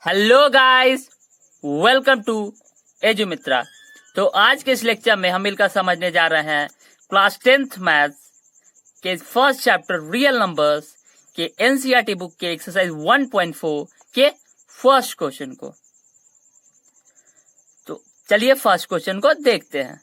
Hello guys, welcome to Edumitra. तो आज के इस लेक्चर में हम मिलकर समझने जा रहे हैं क्लास 10th मैथ्स के फर्स्ट चैप्टर रियल नंबर्स के एनसीईआरटी बुक के एक्सरसाइज 1.4 के फर्स्ट क्वेश्चन को। तो चलिए फर्स्ट क्वेश्चन को देखते हैं।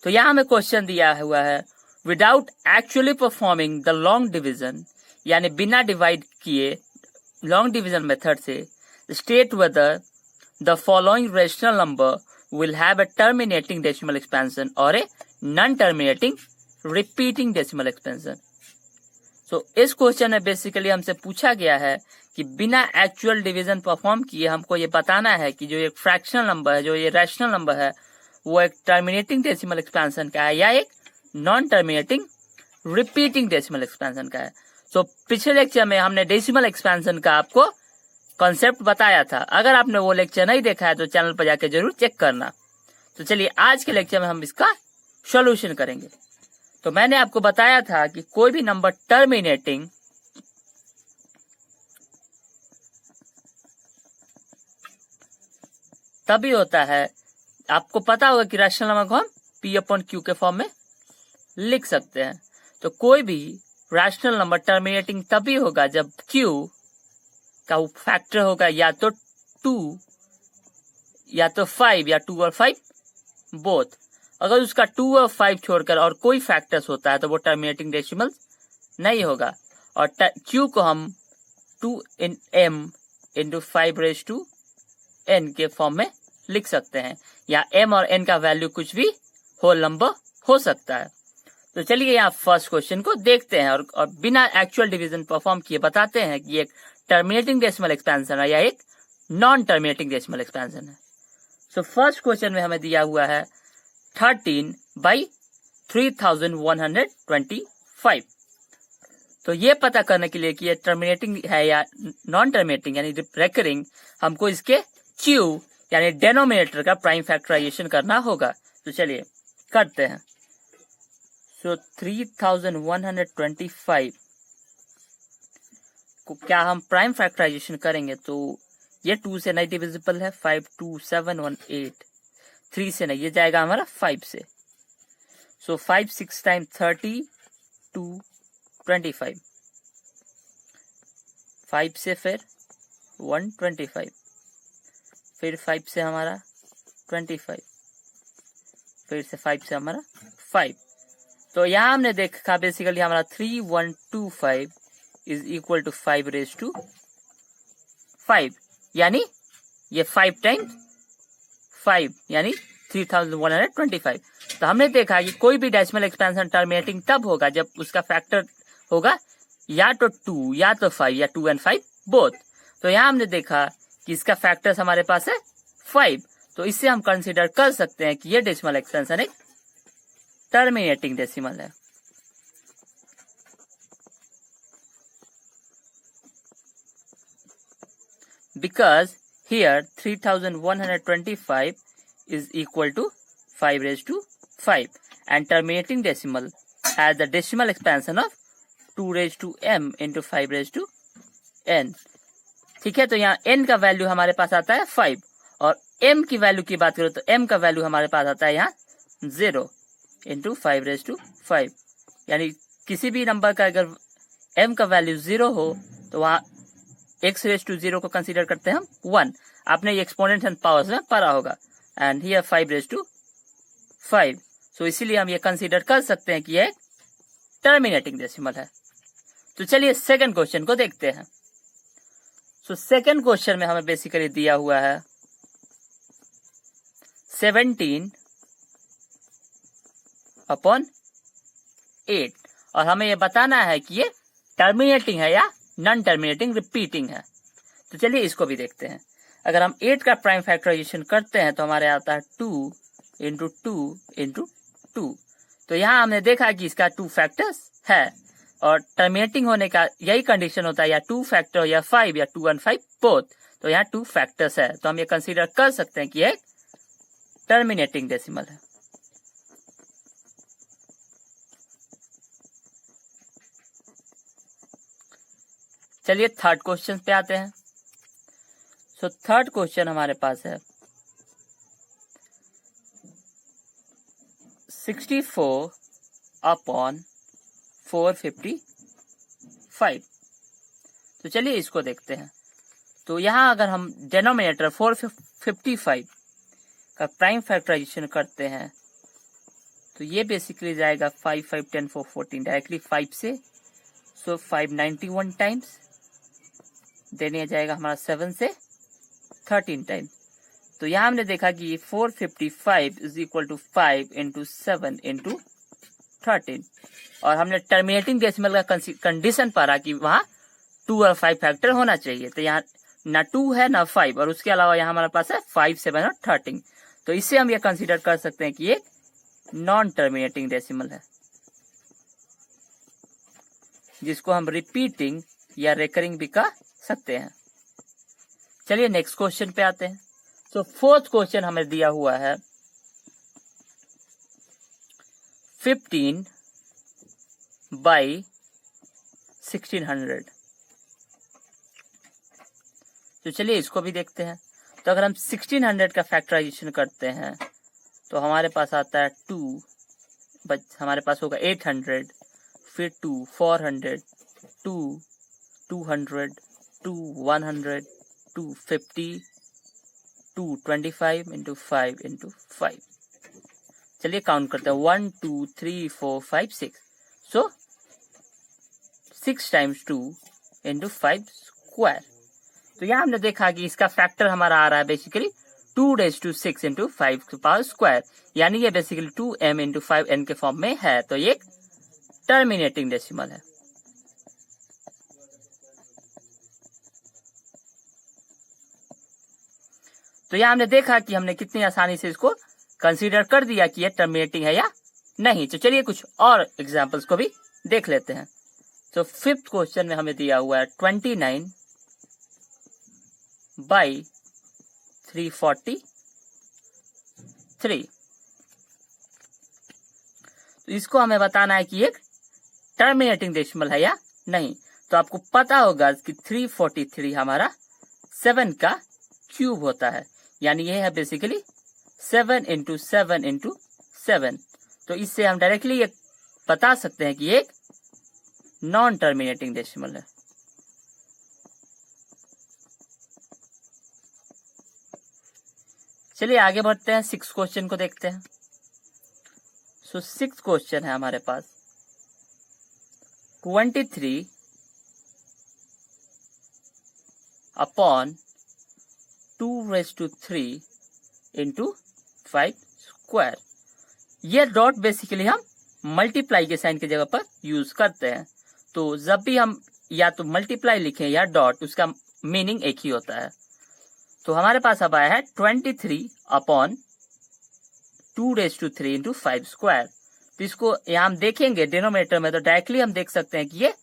तो यहाँ हमें क्वेश्चन दिया हुआ है, without actually performing the long division, यानी बिना डिवाइड किए लॉन्ग डिवीजन मेथड से state whether the following rational number will have a terminating decimal expansion or a non-terminating repeating decimal expansion। So इस क्वेश्चन में basically हमसे पूछा गया है कि बिना एक्चुअल डिवीजन परफॉर्म किए हमको ये बताना है कि जो एक फ्रैक्शनल नंबर है, जो ये रैशनल नंबर है, वो एक टर्मिनेटिंग डेसिमल एक्सपेंशन का है या एक non terminating repeating decimal expansion का है। सो पिछले लेक्चर में हमने डेसिमल एक्सपेंशन का आपको कॉन्सेप्ट बताया था। अगर आपने वो लेक्चर नहीं देखा है तो चैनल पर जाकर जरूर चेक करना। तो चलिए आज के लेक्चर में हम इसका सॉल्यूशन करेंगे। तो मैंने आपको बताया था कि कोई भी नंबर टर्मिनेटिंग तभी होता है, आपको पता होगा कि रैशनल नंबर को हम P/Q के फॉर्म में लिख सकते हैं। तो कोई भी रैशनल नंबर टर्मिनेटिंग तभी होगा जब Q का फैक्टर होगा या तो 2 या तो 5 या 2 और 5 बोथ। अगर उसका 2 और 5 छोड़कर और कोई फैक्टर्स होता है तो वो टर्मिनेटिंग डेसिमल नहीं होगा। और Q को हम 2m इंटू 5n के फॉर्म में लिख सकते हैं, या m और n का वैल्यू कुछ भी होल नंबर हो सकता है। तो चलिए यहाँ फर्स्ट क्वेश्चन को देखते हैं और बिना एक्चुअल डिवीजन परफॉर्म किए बताते हैं कि एक टर्मिनेटिंग डेसिमल एक्सपेंशन है या एक नॉन टर्मिनेटिंग डेसिमल एक्सपेंशन है। सो फर्स्ट क्वेश्चन में हमें दिया हुआ है 13/3125। तो ये पता करने के लिए कि ये टर्मिनेटिंग है या नॉन टर्मिनेटिंग यानी रेकरिंग, हमको इसके Q यानी डेनोमिनेटर का प्राइम फैक्टराइजेशन करना होगा। तो चलिए करते हैं। सो 3125 को क्या हम प्राइम फैक्टराइजेशन करेंगे तो ये 2 से नहीं डिविजिबल है, 5 2 7 1 8, 3 से नहीं, ये जाएगा हमारा 5 से। सो 5 6 टाइम 30 2 25, 5 से फिर 125, फिर 5 से हमारा 25, फिर से 5 से हमारा 5। तो यहाँ हमने देखा बेसिकली हमारा 3125 इज इक्वल टू 5/5, यानी ये 5 टाइम्स 5 यानी 3125। तो हमने देखा कि कोई भी डेसिमल एक्सपेंशन टर्मिनेटिंग तब होगा जब उसका फैक्टर होगा या तो 2 या तो 5 या 2 and 5 बोथ। तो यहाँ हमने देखा कि इसका फैक्टर्स हमारे पास है 5, तो इससे हम कंसीडर कर सकते हैं कि ये डेसिमल एक्सपेंशन एक टर्मिनेटिंग डेसिमल है। Because here 3125 is equal to 5/5 and terminating decimal has the decimal expansion of 2m into 5/n। ठीक है, तो यहाँ n का वैल्यू हमारे पास आता है 5 और m की वैल्यू की बात करो तो m का वैल्यू हमारे पास आता है यहाँ 0 इंटू 5/5, यानी किसी भी नंबर का अगर m का वैल्यू 0 हो तो वहाँ x/0 को कंसीडर करते हैं हम 1। आपने ये एक्सपोनेंट एंड पावर्स में पढ़ा होगा। एंड हियर 5/5, सो इसीलिए हम ये कंसीडर कर सकते हैं कि ये टर्मिनेटिंग डेसिमल है। तो चलिए सेकंड क्वेश्चन को देखते हैं। सो सेकंड क्वेश्चन में हमें बेसिकली दिया हुआ है 17/8 और हमें ये बताना है कि ये टर्मिनेटिंग है या नॉन टर्मिनेटिंग रिपीटिंग है। तो चलिए इसको भी देखते हैं। अगर हम 8 का प्राइम फैक्टराइजेशन करते हैं तो हमारे आता है 2 इंटू 2 इंटू 2। तो यहाँ हमने देखा कि इसका 2 फैक्टर्स है और टर्मिनेटिंग होने का यही कंडीशन होता है, या 2 फैक्टर या 5 या 2 and 5 बोथ। तो यहाँ 2 फैक्टर्स है, तो हम ये कंसीडर कर सकते हैं कि ये टर्मिनेटिंग डेसिमल है। चलिए थर्ड क्वेश्चन पे आते हैं। सो थर्ड क्वेश्चन हमारे पास है 64 अपॉन 455। तो चलिए इसको देखते हैं। तो यहाँ अगर हम डिनोमिनेटर 455 का प्राइम फैक्टराइजेशन करते हैं तो ये बेसिकली जाएगा 5 5 10 4 14 डायरेक्टली 5 से। सो 591 टाइम्स, देन ये जाएगा हमारा 7 से 13 टाइम्स। तो यहाँ हमने देखा कि ये 455 is equal to 5 into 7 into 13, और हमने टर्मिनेटिंग डेसिमल का कंडीशन पढ़ा कि वहाँ 2 और 5 फैक्टर होना चाहिए। तो यहाँ ना 2 है ना 5, और उसके अलावा यहाँ हमारे पास है 5 7 और 13। तो इससे हम ये कंसीडर कर सकते हैं कि ये नॉन टर्मिनेटिंग डेसिमल है, जिसको हम रिपीटिंग या रेकरिंग भी कह सकते हैं। चलिए नेक्स्ट क्वेश्चन पे आते हैं। तो फोर्थ क्वेश्चन हमें दिया हुआ है 15 बाई 1600। तो चलिए इसको भी देखते हैं। तो अगर हम 1600 का फैक्टराइजेशन करते हैं तो हमारे पास आता है 2, हमारे पास होगा 800, फिर 2 400, 2 200, 2 100, 2 50, 2 25 इंटू 5 इंटू 5। चलिए काउंट करते हैं 1 2 3 4 5 6। सो 6 टाइम्स 2 इंटू 5 स्क्वायर। तो यहाँ हमने देखा कि इसका फैक्टर हमारा आ रहा है बेसिकली 2⁻6 इंटू 5 के पावर स्क्वायर, यानी ये बेसिकली 2m इंटू 5n के फॉर्म में है। तो ये एक टर्मिनेटिंग डेसिमल है। तो यहाँ हमने देखा कि हमने कितनी आसानी से इसको कंसीडर कर दिया कि ये टर्मिनेटिंग है या नहीं। तो चलिए कुछ और एग्जांपल्स को भी देख लेते हैं। तो फिफ्थ क्वेश्चन में हमें दिया हुआ है 29 बाई 343। तो इसको हमें बताना है कि एक टर्मिनेटिंग डेसिमल है या नहीं। तो आपको पता होगा कि 343 हमारा 7 का क्यूब होता है, यानी ये है बेसिकली 7 इंटू 7 इंटू 7। तो इससे हम डायरेक्टली ये बता सकते हैं कि ये एक नॉन टर्मिनेटिंग डेसिमल है। चलिए आगे बढ़ते हैं, 6 क्वेश्चन को देखते हैं। सो 6 क्वेश्चन है हमारे पास 23 अपॉन 2⁻³ इंटू 5 स्क्वायर। ये डॉट बेसिकली हम मल्टीप्लाई के साइन की जगह पर यूज करते हैं। तो जब भी हम या तो मल्टीप्लाई लिखें या डॉट, उसका मीनिंग एक ही होता है। तो हमारे पास अब आया है 23 अपॉन 2⁻³ इंटू 5 स्क्वायर। तो इसको यहाँ हम देखेंगे डिनोमिनेटर में, तो डायरेक्टली हम देख सकते हैं कि ये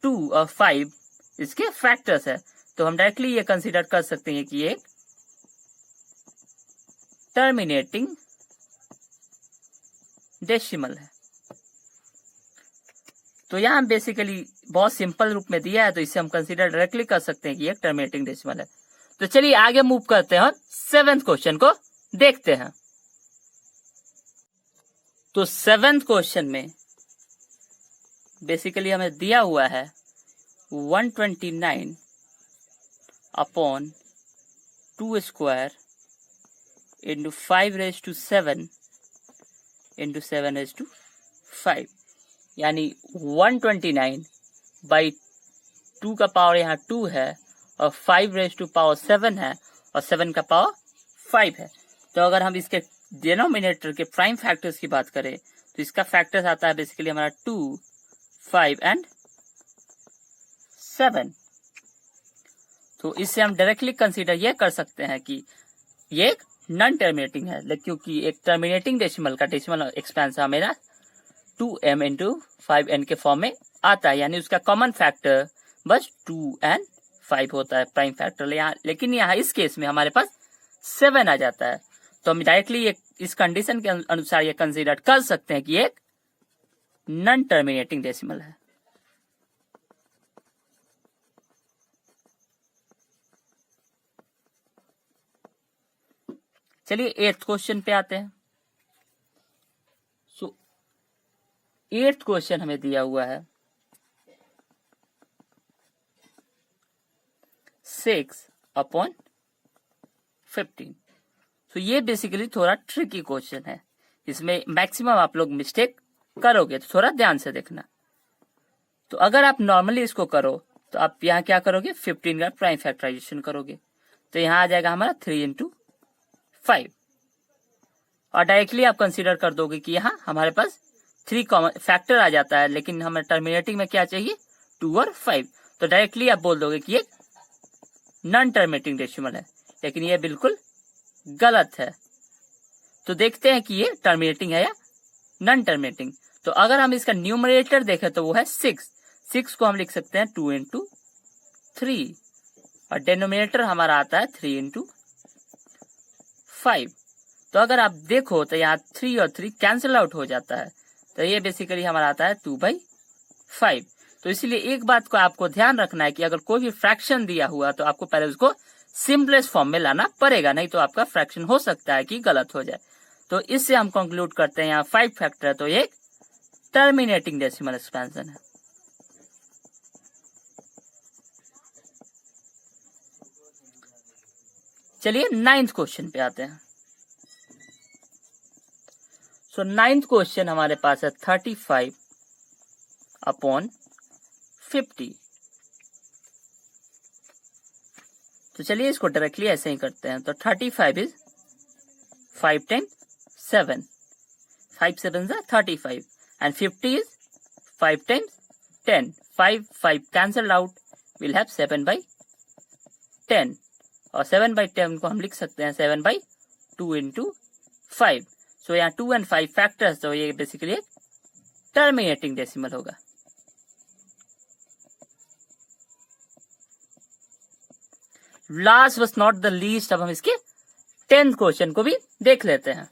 2 और 5 इसके फैक्टर्स है। तो हम डायरेक्टली ये कंसीडर कर सकते हैं कि ये टर्मिनेटिंग डेसिमल है। तो यहाँ बेसिकली बहुत सिंपल रूप में दिया है, तो इसे हम कंसीडर डायरेक्टली कर सकते हैं कि ये टर्मिनेटिंग डेसिमल है। तो चलिए आगे मूव करते हैं और 7th क्वेश्चन को देखते हैं। तो 7th क्वेश्चन में बेसिकली हमें दिया हुआ है 129 अपॉन 2 स्क्वायर इंटू 5⁻7 इंटू 7⁻5, यानी 129 बाई 2 का पावर यहाँ 2 है और 5⁻7 है और 7 का पावर 5 है। तो अगर हम इसके डिनोमिनेटर के प्राइम फैक्टर्स की बात करें तो इसका फैक्टर्स आता है बेसिकली हमारा 2, 5 एंड 7। तो इससे हम डायरेक्टली कंसीडर ये कर सकते हैं कि ये एक नॉन टर्मिनेटिंग है, क्योंकि एक टर्मिनेटिंग डेसिमल का डेसिमल एक्सपेंशन मेरा 2m इंटू 5n के फॉर्म में आता है, यानी उसका कॉमन फैक्टर बस 2 एंड 5 होता है प्राइम फैक्टर। लेकिन यहाँ इस केस में हमारे पास 7 आ जाता है। तो हम डायरेक्टली इस कंडीशन के अनुसार ये कंसीडर कर सकते हैं कि एक नॉन टर्मिनेटिंग डेसिमल है। चलिए 8th क्वेश्चन पे आते हैं। सो 8th क्वेश्चन हमें दिया हुआ है 6/15। तो ये बेसिकली थोड़ा ट्रिकी क्वेश्चन है, इसमें मैक्सिमम आप लोग मिस्टेक करोगे, तो थोड़ा ध्यान से देखना। तो अगर आप नॉर्मली इसको करो तो आप यहाँ क्या करोगे, 15 का प्राइम फैक्टराइजेशन करोगे, तो यहाँ आ जाएगा हमारा 3 × 5, और डायरेक्टली आप कंसीडर कर दोगे कि यहाँ हमारे पास 3 कॉमन फैक्टर आ जाता है, लेकिन हमें टर्मिनेटिंग में क्या चाहिए, 2 और 5, तो डायरेक्टली आप बोल दोगे कि ये नॉन टर्मिनेटिंग डेसिमल है, लेकिन ये बिल्कुल गलत है। तो देखते हैं कि ये टर्मिनेटिंग है या नॉन टर्मिनेटिंग। तो अगर हम इसका न्यूमरेटर देखें तो वो है 6 को हम लिख सकते हैं 2 × 3, और डिनोमिनेटर हमारा आता है 3 × 5। तो अगर आप देखो तो यहाँ 3 और 3 कैंसिल आउट हो जाता है, तो ये बेसिकली हमारा आता है 2/5। तो इसलिए एक बात को आपको ध्यान रखना है कि अगर कोई भी फ्रैक्शन दिया हुआ तो आपको पहले उसको सिंपलेस्ट फॉर्म में लाना पड़ेगा, नहीं तो आपका फ्रैक्शन हो सकता है कि गलत हो जाए। तो इससे हम कंक्लूड करते हैं यहाँ 5 फैक्टर है, तो ये टर्मिनेटिंग डेसिमल एक्सपेंशन है। चलिए 9th क्वेश्चन पे आते हैं। सो 9th क्वेश्चन हमारे पास है 35/50। तो चलिए इसको डायरेक्टली ऐसे ही करते हैं। तो 35 is 5 × 7, 5 7 is 35, and 50 is 5 × 10, 5 cancel out, we'll have 7/10, और 7/10 को हम लिख सकते हैं 7/2 × 5। सो यहाँ 2 और 5 फैक्टर्स, तो ये बेसिकली एक टर्मिनेटिंग डेसिमल होगा। Last but not the least, अब हम इसके 10th क्वेश्चन को भी देख लेते हैं।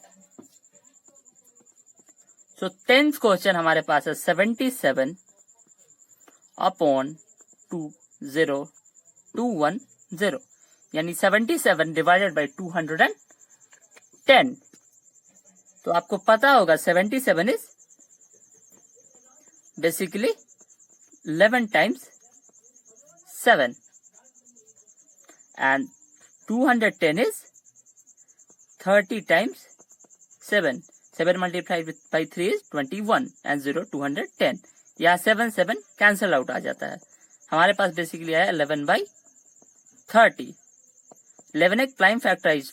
सो 10th क्वेश्चन हमारे पास है 77/20,210, यानी 77 डिवाइडेड बाई 210। तो आपको पता होगा 77 is basically 11 × 7, and 210 is 30 × 7. 7 multiplied by 3 is 21, and 0 210. यहाँ 7 कैंसल आउट आ जाता है, हमारे पास बेसिकली है 11/30। 11 एक प्राइम फैक्टराइज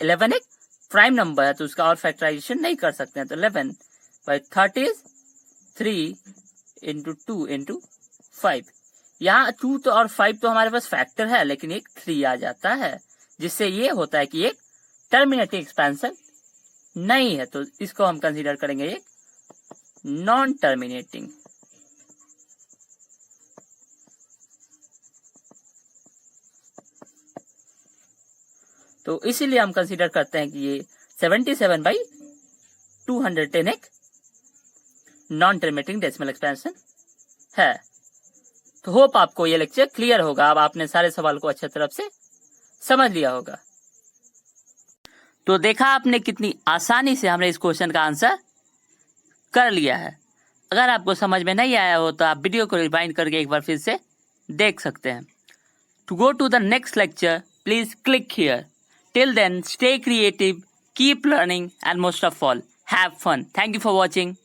11 एक प्राइम नंबर है, तो उसका और फैक्टराइजेशन नहीं कर सकते हैं, तो 11/30 is 3 × 2 × 5। यहाँ 2 तो और 5 तो हमारे पास फैक्टर है, लेकिन एक 3 आ जाता है, जिससे ये होता है कि एक टर्मिनेटिंग एक्सपेंशन नहीं है, तो इसको हम कंसीडर करेंगे एक नॉन टर्मिनेटिंग। तो इसीलिए हम कंसीडर करते हैं कि ये 77/210 एक नॉन टर्मिनेटिंग डेसिमल एक्सपेंशन है। तो होप आपको ये लेक्चर क्लियर होगा, अब आपने सारे सवाल को अच्छे तरफ से समझ लिया होगा। तो देखा आपने कितनी आसानी से हमने इस क्वेश्चन का आंसर कर लिया है। अगर आपको समझ में नहीं आया हो तो आप वीडियो को रिवाइंड करके एक बार फिर से देख सकते हैं। To go to the next lecture please click here. Till then stay creative, keep learning, and most of all, have fun. Thank you for watching.